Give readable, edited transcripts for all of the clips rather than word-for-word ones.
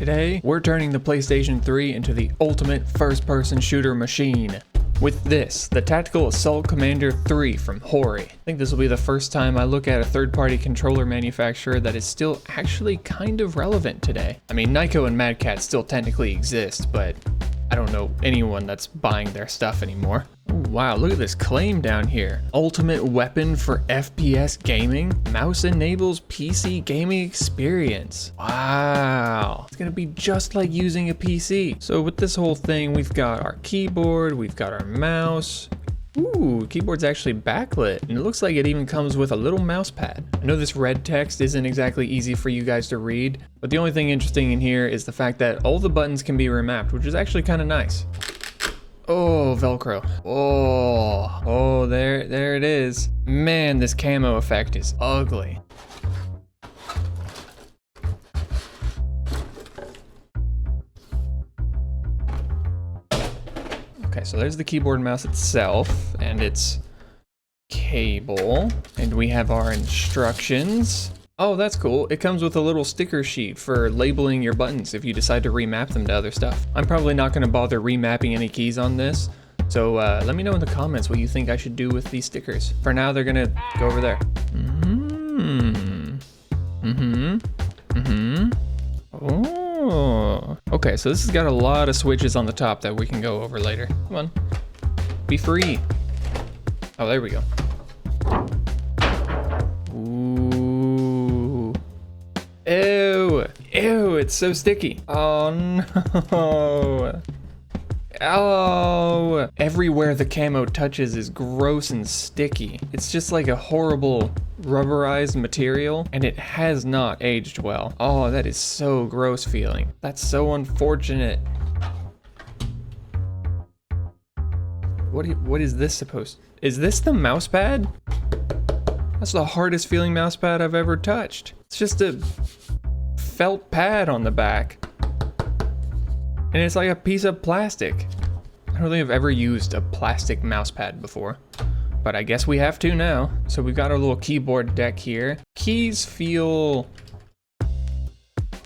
Today, we're turning the PlayStation 3 into the ultimate first-person shooter machine. With this, the Tactical Assault Commander 3 from Hori. I think this will be the first time I look at a third-party controller manufacturer that is still actually kind of relevant today. I mean, Nyko and Mad Catz still technically exist, but I don't know anyone that's buying their stuff anymore. Ooh, wow, look at this claim down here. Ultimate weapon for FPS gaming? Mouse enables PC gaming experience. Wow, it's gonna be just like using a PC. So with this whole thing, we've got our keyboard, we've got our mouse. Ooh, keyboard's actually backlit, and it looks like it even comes with a little mouse pad. I know this red text isn't exactly easy for you guys to read, but the only thing interesting in here is the fact that all the buttons can be remapped, which is actually kind of nice. Oh, Velcro. Oh, there it is. Man, this camo effect is ugly. Okay, so there's the keyboard and mouse itself, and its cable, and we have our instructions. Oh, that's cool. It comes with a little sticker sheet for labeling your buttons if you decide to remap them to other stuff. I'm probably not going to bother remapping any keys on this, so let me know in the comments what you think I should do with these stickers. For now, they're going to go over there. Oh. Okay, so this has got a lot of switches on the top that we can go over later. Come on. Be free. Oh, there we go. Ooh. Ew. Ew, it's so sticky. Oh, no. Oh. Everywhere the camo touches is gross and sticky. It's just like a horrible rubberized material, and it has not aged well. Oh, that is so gross feeling. That's so unfortunate. What is this supposed? Is this the mouse pad? That's the hardest feeling mouse pad I've ever touched. It's just a felt pad on the back. And it's like a piece of plastic. I don't think I've ever used a plastic mouse pad before, but I guess we have to now. So we've got our little keyboard deck here. Keys feel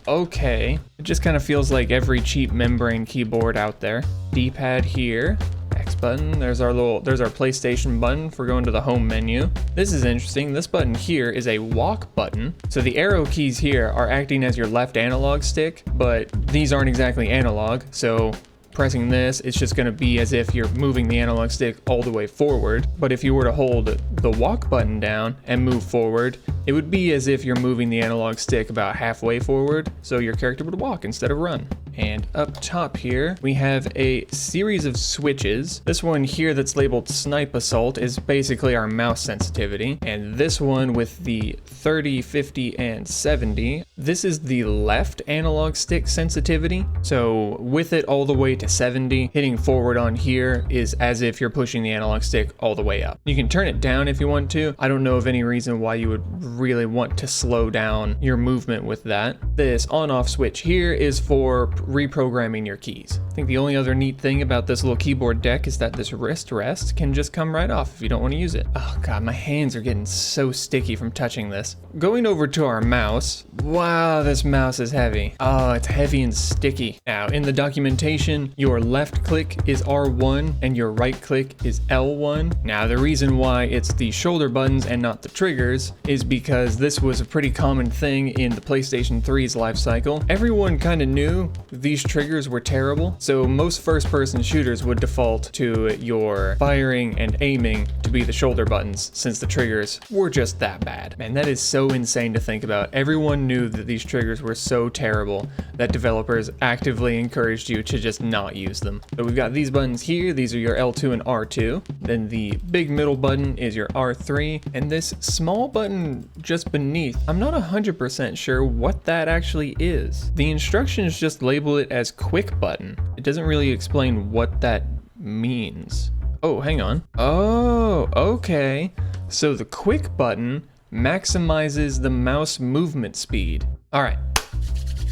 okay. It just kind of feels like every cheap membrane keyboard out there. D-pad here. X button. There's our PlayStation button for going to the home menu. This is interesting. This button here is a walk button. So the arrow keys here are acting as your left analog stick, but these aren't exactly analog. So pressing this, it's just going to be as if you're moving the analog stick all the way forward. But if you were to hold the walk button down and move forward, it would be as if you're moving the analog stick about halfway forward, so your character would walk instead of run. And up top here, we have a series of switches. This one here that's labeled Snipe Assault is basically our mouse sensitivity. And this one with the 30, 50, and 70, this is the left analog stick sensitivity. So with it all the way to 70, hitting forward on here is as if you're pushing the analog stick all the way up. You can turn it down if you want to. I don't know of any reason why you would really want to slow down your movement with that. This on-off switch here is for reprogramming your keys. I think the only other neat thing about this little keyboard deck is that this wrist rest can just come right off if you don't want to use it. Oh god, my hands are getting so sticky from touching this. Going over to our mouse. Wow, this mouse is heavy. Oh, it's heavy and sticky. Now, in the documentation, your left click is R1 and your right click is L1. Now, the reason why it's the shoulder buttons and not the triggers is because this was a pretty common thing in the PlayStation 3's life cycle. Everyone kind of knew these triggers were terrible, so most first-person shooters would default to your firing and aiming to be the shoulder buttons, since the triggers were just that bad. Man, that is so insane to think about. Everyone knew that these triggers were so terrible that developers actively encouraged you to just not use them. So we've got these buttons here. These are your L2 and R2. Then the big middle button is your R3, and this small button just beneath, I'm not 100% sure what that actually is. The instructions just label it as quick button. It doesn't really explain what that means. Oh, hang on. Oh, okay. So the quick button maximizes the mouse movement speed. All right,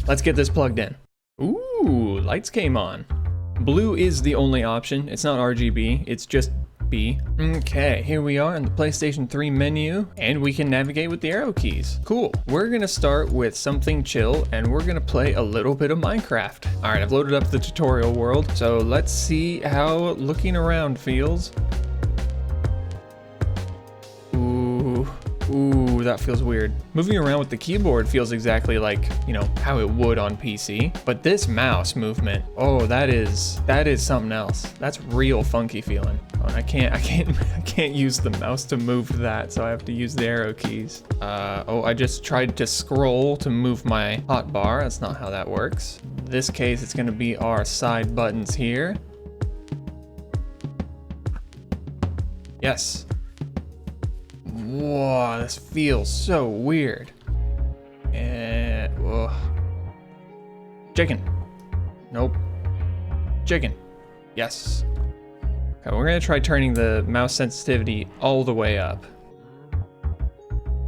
let's get this plugged in. Ooh, lights came on. Blue is the only option. It's not RGB, it's just B. Okay, here we are in the PlayStation 3 menu, and we can navigate with the arrow keys. Cool. We're gonna start with something chill, and we're gonna play a little bit of Minecraft. All right, I've loaded up the tutorial world, so let's see how looking around feels. Ooh, that feels weird. Moving around with the keyboard feels exactly like, you know, how it would on PC. But this mouse movement, oh, that is something else. That's real funky feeling. Oh, I can't use the mouse to move that, so I have to use the arrow keys. Oh, I just tried to scroll to move my hotbar. That's not how that works. In this case, it's gonna be our side buttons here. Yes. Whoa, this feels so weird. And whoa. Chicken. Nope. Chicken. Yes. Okay, we're gonna try turning the mouse sensitivity all the way up.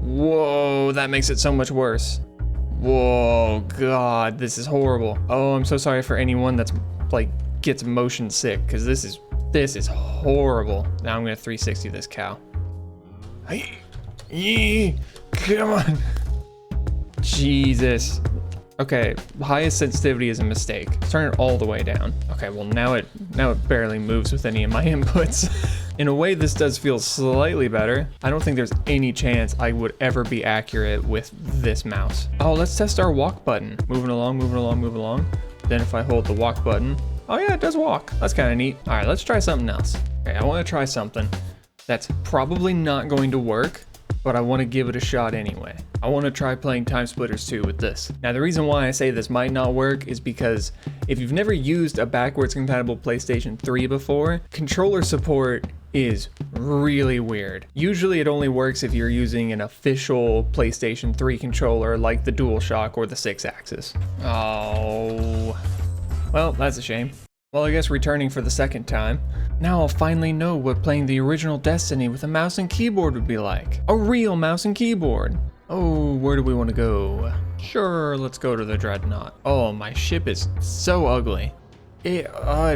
Whoa, that makes it so much worse. Whoa, God, this is horrible. Oh, I'm so sorry for anyone that's like gets motion sick, because this is horrible. Now I'm gonna 360 this cow. Come on. Jesus. Okay, highest sensitivity is a mistake. Let's turn it all the way down. Okay, well now it barely moves with any of my inputs. In a way, this does feel slightly better. I don't think there's any chance I would ever be accurate with this mouse. Oh, let's test our walk button. Moving along, moving along, moving along. Then if I hold the walk button, oh yeah, it does walk. That's kind of neat. All right, let's try something else. Okay, I want to try something that's probably not going to work, but I want to give it a shot anyway. I want to try playing Time Splitters 2 with this. Now, the reason why I say this might not work is because if you've never used a backwards compatible PlayStation 3 before, controller support is really weird. Usually it only works if you're using an official PlayStation 3 controller like the DualShock or the 6-axis. Oh, well, that's a shame. Well, I guess returning for the second time. Now I'll finally know what playing the original Destiny with a mouse and keyboard would be like. A real mouse and keyboard. Oh, where do we want to go? Sure, let's go to the Dreadnought. Oh, my ship is so ugly. It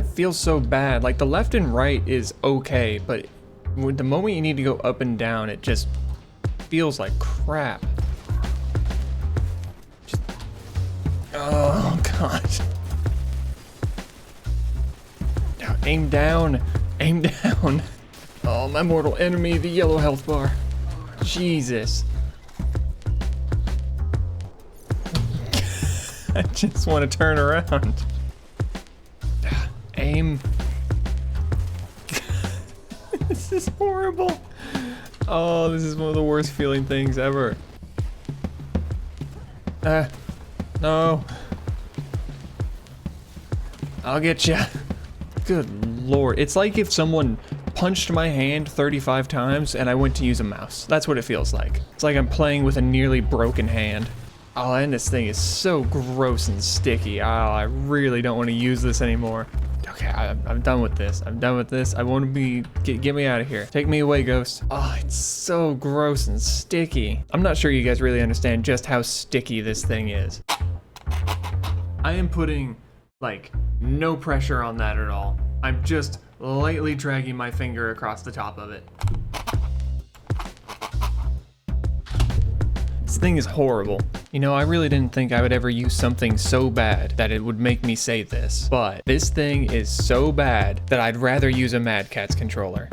feels so bad. Like the left and right is okay, but the moment you need to go up and down, it just feels like crap. Oh, God. Aim down, aim down. Oh, my mortal enemy, the yellow health bar. Jesus. I just want to turn around. Aim. This is horrible. Oh, this is one of the worst feeling things ever. No. I'll get ya. Good Lord. It's like if someone punched my hand 35 times and I went to use a mouse. That's what it feels like. It's like I'm playing with a nearly broken hand. Oh, and this thing is so gross and sticky. Oh, I really don't want to use this anymore. Okay, I'm done with this. I'm done with this. I want to be... Get me out of here. Take me away, Ghost. Oh, it's so gross and sticky. I'm not sure you guys really understand just how sticky this thing is. I am putting, like, no pressure on that at all. I'm just lightly dragging my finger across the top of it. This thing is horrible. You know, I really didn't think I would ever use something so bad that it would make me say this, but this thing is so bad that I'd rather use a Mad Catz controller.